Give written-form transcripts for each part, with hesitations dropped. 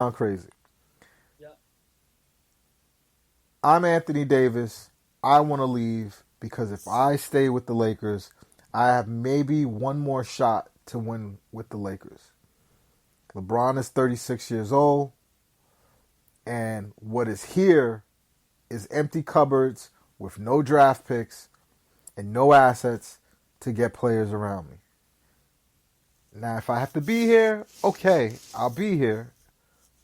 Sound crazy. Yeah. I'm Anthony Davis. I want to leave because if I stay with the Lakers, I have maybe one more shot to win with the Lakers. LeBron is 36 years old, and what is here is empty cupboards with no draft picks and no assets to get players around me. Now, if I have to be here, okay, I'll be here.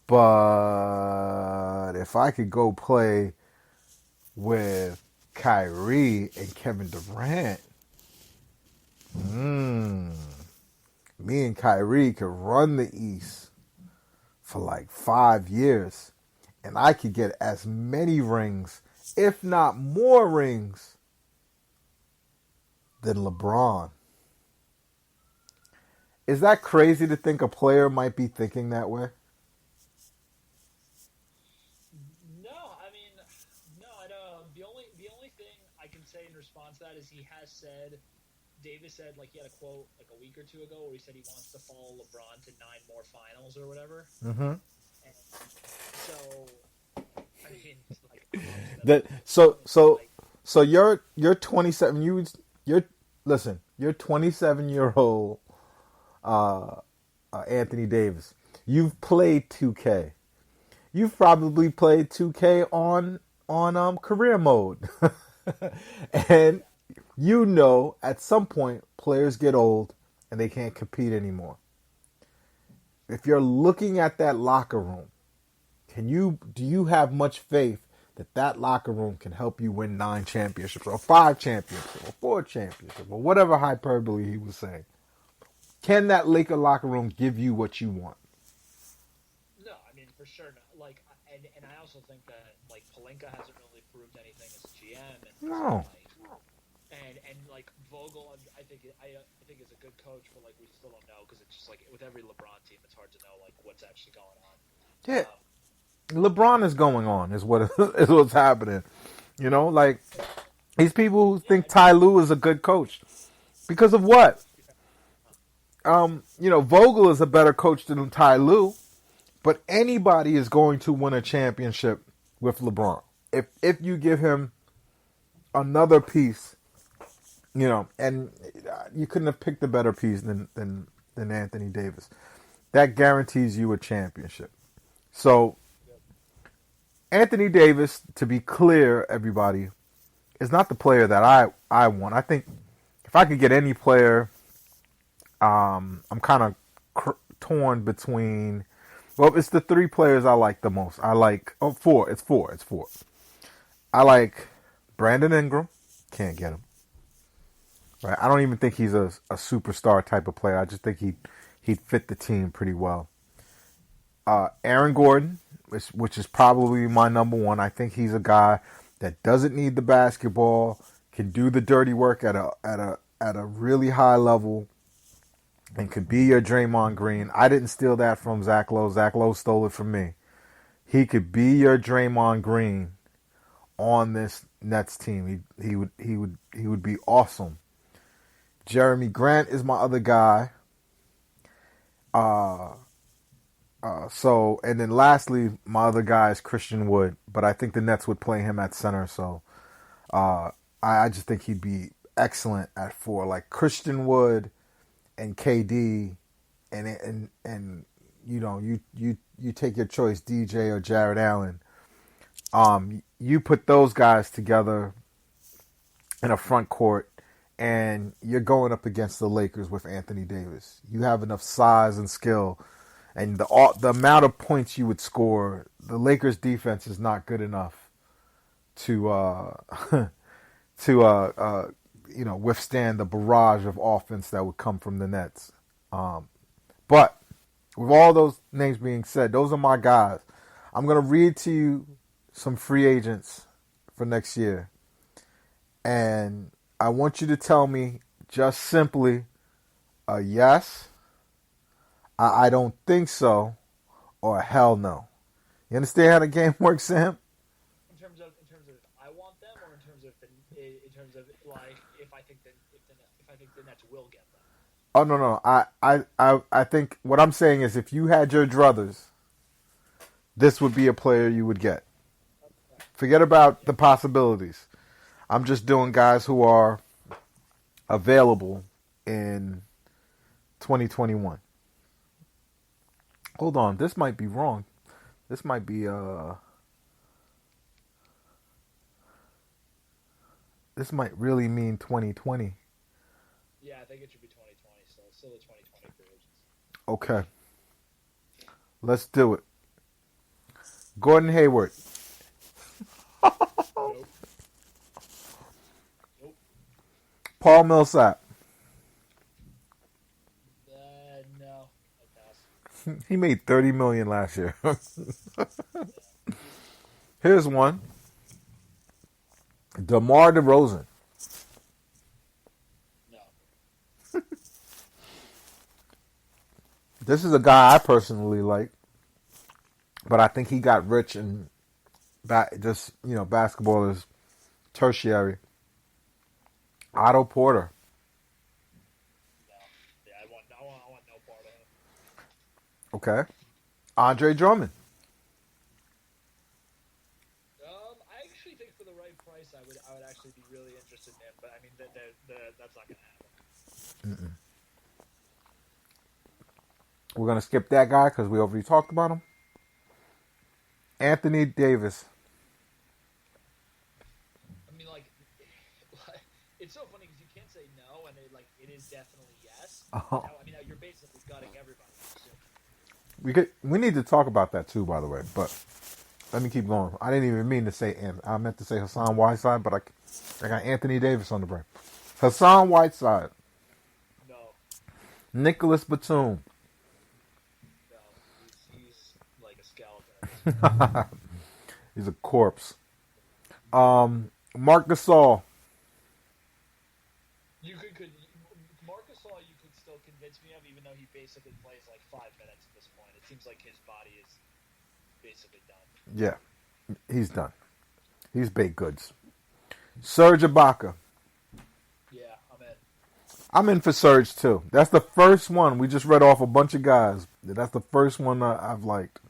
But if I could go play with Kyrie and Kevin Durant, mm, me and Kyrie could run the East for like 5 years, and I could get as many rings, if not more rings, than LeBron. Is that crazy to think a player might be thinking that way? No, I mean, no, I know. The only thing I can say in response to that is he has said Davis said like he had a quote like a week or two ago where he said he wants to follow LeBron to nine more finals or whatever. Mm-hmm. And so I mean, like obviously that's That like so insane, but so like so you're 27. You're listen. You're 27-year-old Anthony Davis. You've played 2K. You've probably played 2K on career mode, and yeah, you know at some point players get old and they can't compete anymore. If you're looking at that locker room, do you have much faith that that locker room can help you win 9 championships or 5 championships or 4 championships or whatever hyperbole he was saying? Can that Laker locker room give you what you want? no, I mean for sure not. Like and I also think that like Palinka hasn't really proved anything as a GM, and so No. like and like Vogel, I think is a good coach, but like we still don't know because it's just like with every LeBron team, it's hard to know like what's actually going on. Yeah, LeBron is going on is what is what's happening. You know, like these people who Yeah, think Ty Lue is a good coach because of what? yeah, Vogel is a better coach than Ty Lue, but anybody is going to win a championship with LeBron if you give him another piece. And you couldn't have picked a better piece than Anthony Davis. That guarantees you a championship. So yeah, Anthony Davis, to be clear, everybody, is not the player that I want. I think if I could get any player, I'm kind of torn between. Well, it's the three players I like the most. I like four. It's four. It's four. I like Brandon Ingram. Can't get him. Right. I don't even think he's a superstar type of player. I just think he'd fit the team pretty well. Aaron Gordon, which is probably my number one. I think he's a guy that doesn't need the basketball, can do the dirty work at a really high level, and could be your Draymond Green. I didn't steal that from Zach Lowe. Zach Lowe stole it from me. He could be your Draymond Green on this Nets team. He would be awesome. Jeremy Grant is my other guy. Uh, and then lastly, my other guy is Christian Wood, but I think the Nets would play him at center. So uh, I just think he'd be excellent at four, like Christian Wood and KD, and you take your choice, DJ or Jared Allen. You put those guys together in a front court, and you're going up against the Lakers with Anthony Davis. You have enough size and skill, and the amount of points you would score. The Lakers' defense is not good enough to to withstand the barrage of offense that would come from the Nets. But with all those names being said, those are my guys. I'm gonna read to you some free agents for next year, and I want you to tell me just simply a yes, I don't think so, or a hell no. You understand how the game works, Sam? in terms of if I want them or in terms of like if I think the Nets will get them. Oh no, no. I think what I'm saying is if you had your druthers this would be a player you would get. Okay. Forget about Yeah. the possibilities. I'm just doing guys who are available in 2021. Hold on, this might be wrong. This might be this might really mean 2020. Yeah, I think it should be 2020 still. Still the 2020 free agents. Okay, let's do it. Gordon Hayward, Nope. Nope. Paul Millsap. No. I pass. He made 30 million last year. Yeah. Here's one. DeMar DeRozan. No. This is a guy I personally like, but I think he got rich and just basketball is tertiary. Otto Porter. No. Yeah, I want no part of him. Okay. Andre Drummond. I actually think for the right price, I would actually be really interested in him. But I mean, that's not gonna happen. We're going to skip that guy because we already talked about him. Anthony Davis. I mean, like, it's so funny because you can't say no, and it is definitely yes. Uh-huh. Now, I mean, now you're basically gutting everybody. We need to talk about that too, by the way. But let me keep going. I didn't even mean to say I meant to say Hassan Whiteside, but I got Anthony Davis on the brain. Hassan Whiteside. No, Nicholas Batum. no, he's like a skeleton at this point. He's a corpse. Marc Gasol. You could Marcus All you could still convince me of, even though he basically plays like 5 minutes at this point. It seems like his body is basically done. Yeah, he's done. He's baked goods. Serge Ibaka. Yeah, I'm in. I'm in for Serge too. That's the first one. We just read off a bunch of guys. That's the first one I've liked.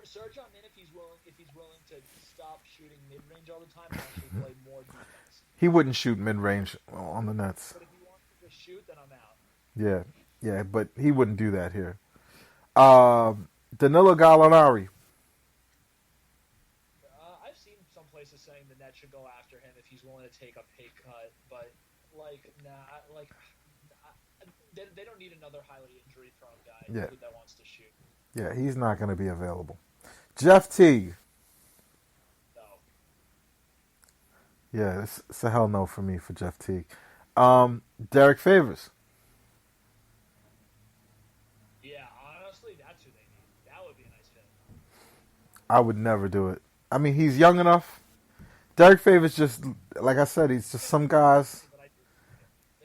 Serge, I'm in if he's willing to stop shooting mid range all the time and actually play more defense. He wouldn't shoot mid range on the Nets. But if he wants to just shoot, then I'm out. Yeah, but he wouldn't do that here. Danilo Gallinari. I've seen some places saying the Nets should go after him if he's willing to take a pay cut, but they don't need another highly injury prone guy that wants to shoot. Yeah, he's not going to be available. Jeff Teague. No. Yeah, it's a hell no for me for Jeff Teague. Derek Favors. Yeah, honestly, that's who they need. That would be a nice fit. I would never do it. I mean, he's young enough. Derek Favors just, like I said, he's just some guys.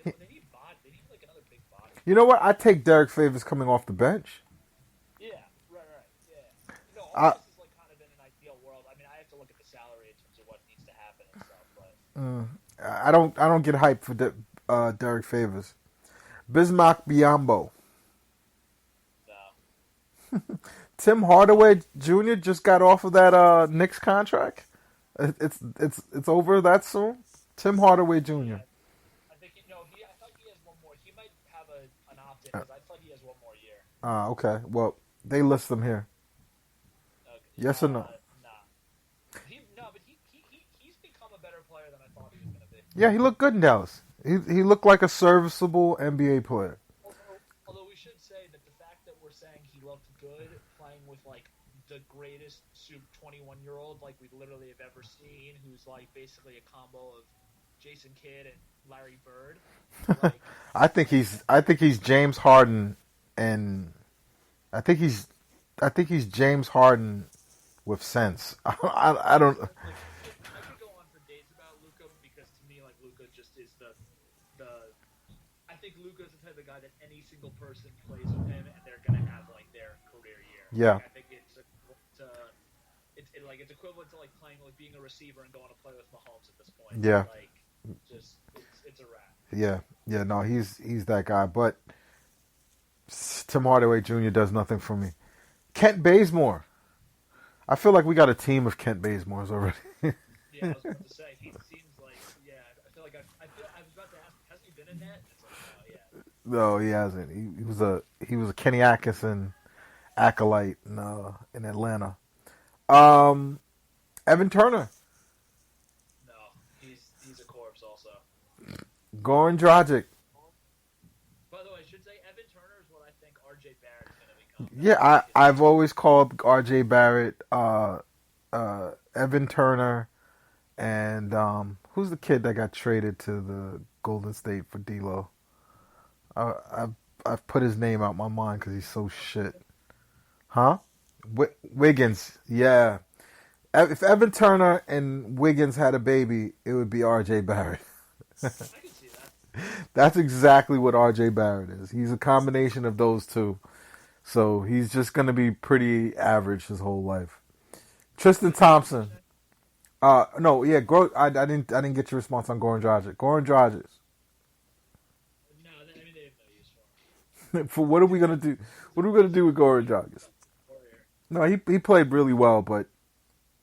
But they need body. They need like another big body. You know what? I take Derek Favors coming off the bench. Yeah, right. Yeah. I, This is like kind of in an ideal world. I mean, I have to look at the salary in terms of what needs to happen and stuff, but I don't get hyped for Derek Favors. Bismack Biyombo. no. Tim Hardaway Jr. just got off of that Knicks contract. It's over that soon. Tim Hardaway Jr. Yeah, I think I thought he has one more. He might have an opt-in because I thought he has one more year. Okay. Well, they list them here. Okay. Yes or no? Nah. But he's become a better player than I thought he was going to be. Yeah, he looked good in Dallas. He looked like a serviceable NBA player. Although we should say that the fact that we're saying he looked good playing with like the greatest 21-year-old like we literally have ever seen, who's like basically a combo of Jason Kidd and Larry Bird. Like, I think he's James Harden, and I think he's James Harden with sense. I don't. I could go on for days about Luka because to me, like Luka just is the. I think Luka's the type of guy that any single person plays with him and they're gonna have like their career year. Yeah. Like, I think it's equivalent to like playing like being a receiver and going to play with Mahomes at this point. Yeah. Like just it's a wrap. Yeah. No, he's that guy. But Tim Hardaway Jr. does nothing for me. Kent Bazemore. I feel like we got a team of Kent Bazemores already. Yeah, I was about to say he seems like yeah. I feel like I was about to ask, hasn't he been in net? It's like no, yeah, No, he hasn't. He was a Kenny Atkinson acolyte in Atlanta. Um, Evan Turner, no, he's a corpse also. Goran Dragic. By the way, I should say Evan Turner is what I think R.J. Barrett is going to become. That's Yeah, what I think his I've next. always called R.J. Barrett, Evan Turner, and who's the kid that got traded to the Golden State for D'Lo? I've put his name out my mind because he's so shit. Huh? Wiggins. Yeah. If Evan Turner and Wiggins had a baby, it would be R.J. Barrett. I can see that. That's exactly what R.J. Barrett is. He's a combination of those two. So he's just going to be pretty average his whole life. Tristan Wait, who did you Thompson. say? No, yeah, I didn't get your response on Goran Dragic. Goran Dragic. No, I mean they have no use for For what are we gonna do? What are we gonna do with Goran Dragic? Warrior. No, he played really well, but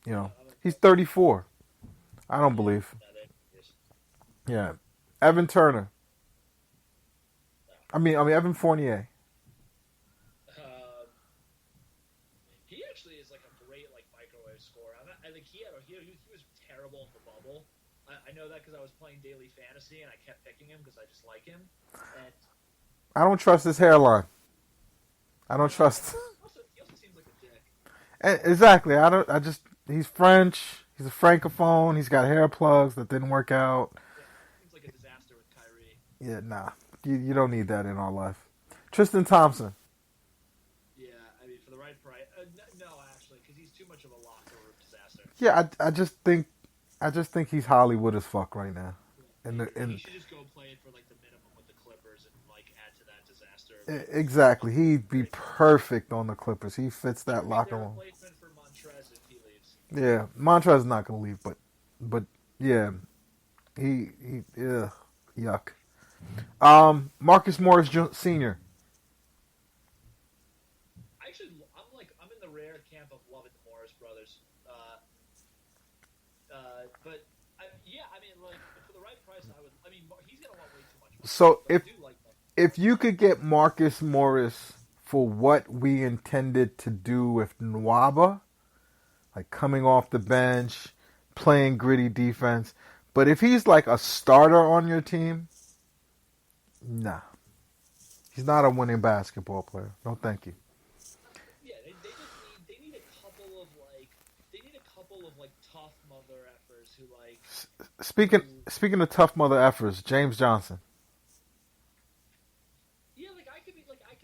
you No, know I'm he's okay. 34. I don't Yeah, believe. no, they have no use. Yeah, Evan Turner. No. I mean Evan Fournier. Um, he actually is like a great like microwave scorer. I think he was terrible in the bubble. I know that because I was playing daily fantasy and I kept picking him because I just like him. And I don't trust his hairline. I don't no, trust. he also seems like a dick. Exactly. I don't. I just. He's French. He's a francophone. He's got hair plugs that didn't work out. Yeah, seems like a disaster with Kyrie. Yeah, nah. You don't need that in our life. Tristan Thompson. Yeah, I mean for the right price. No, actually, because he's too much of a locker room disaster. Yeah, I just think he's Hollywood as fuck right now. And the He and should just go play it for like the minimum with the Clippers and like add to that disaster. exactly, he'd be Great. perfect on the Clippers. He fits He that could be locker their room. replacement for Montrez if he leaves. Yeah, Montrezl not gonna leave, but yeah, he ugh, yuck. Marcus Morris Senior. I'm in the rare camp of loving the Morris brothers. But yeah, I mean, like for the right price, I would. I mean, he's gonna want way too much money, So but I if do like him. if you could get Marcus Morris for what we intended to do with Nwaba, like coming off the bench, playing gritty defense, but if he's like a starter on your team, nah, he's not a winning basketball player. No, thank you. Yeah, they just need a couple of like tough mother effers who like Speaking who speaking of tough mother efforts, James Johnson. yeah, like I could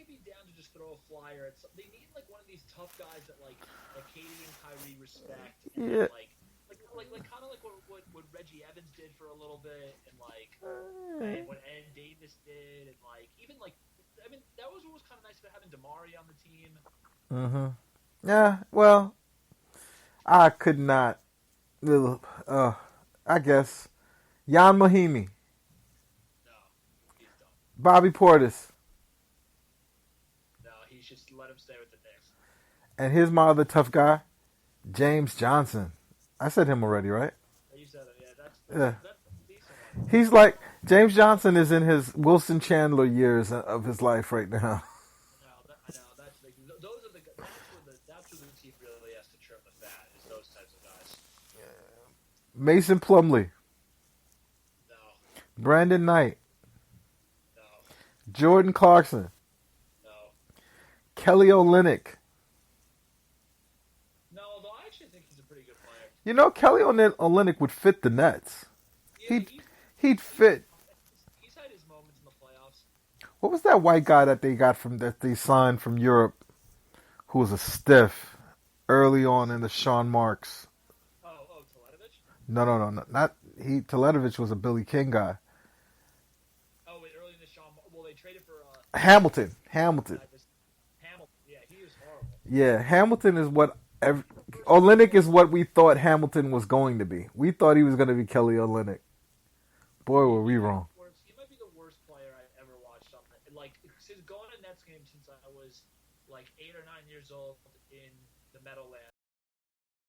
be down to just throw a flyer at some. They need like one of these tough guys that Katie and Kyrie respect, and Yeah, like kind of like what Reggie Evans did for a little bit, and what Ed Davis did, and like even like I mean that was what was kind of nice about having Damari on the team. mm-hmm. Yeah. Well, I could not. Uh, I guess Jan Mahimi, No, he's dumb. Bobby Portis, No, he should let him stay with the Knicks. and here's my other tough guy, James Johnson. I said him already, right? You said it. Yeah, Yeah. that's a decent one. He's like James Johnson is in his Wilson Chandler years of his life right now. I know. That's the, those are the that's where the team really has to trim the fat is those types of guys. Mason Plumlee, No, Brandon Knight, no, Jordan Clarkson, no, Kelly Olynyk. no. Although I actually think he's a pretty good player. You know, Kelly Olynyk would fit the Nets. Yeah, He'd he'd fit. he's had his moments in the playoffs. What was that white guy that they signed from Europe who was a stiff early on in the Sean Marks? Teletovich. No, not he. Teletovich was a Billy King guy. Oh, wait, early in the Sean. Well, they traded for Hamilton. this Hamilton. Yeah, he was horrible. Yeah, Hamilton is what. Olynyk is what we thought Hamilton was going to be. We thought he was going to be Kelly Olynyk. Boy, were we wrong.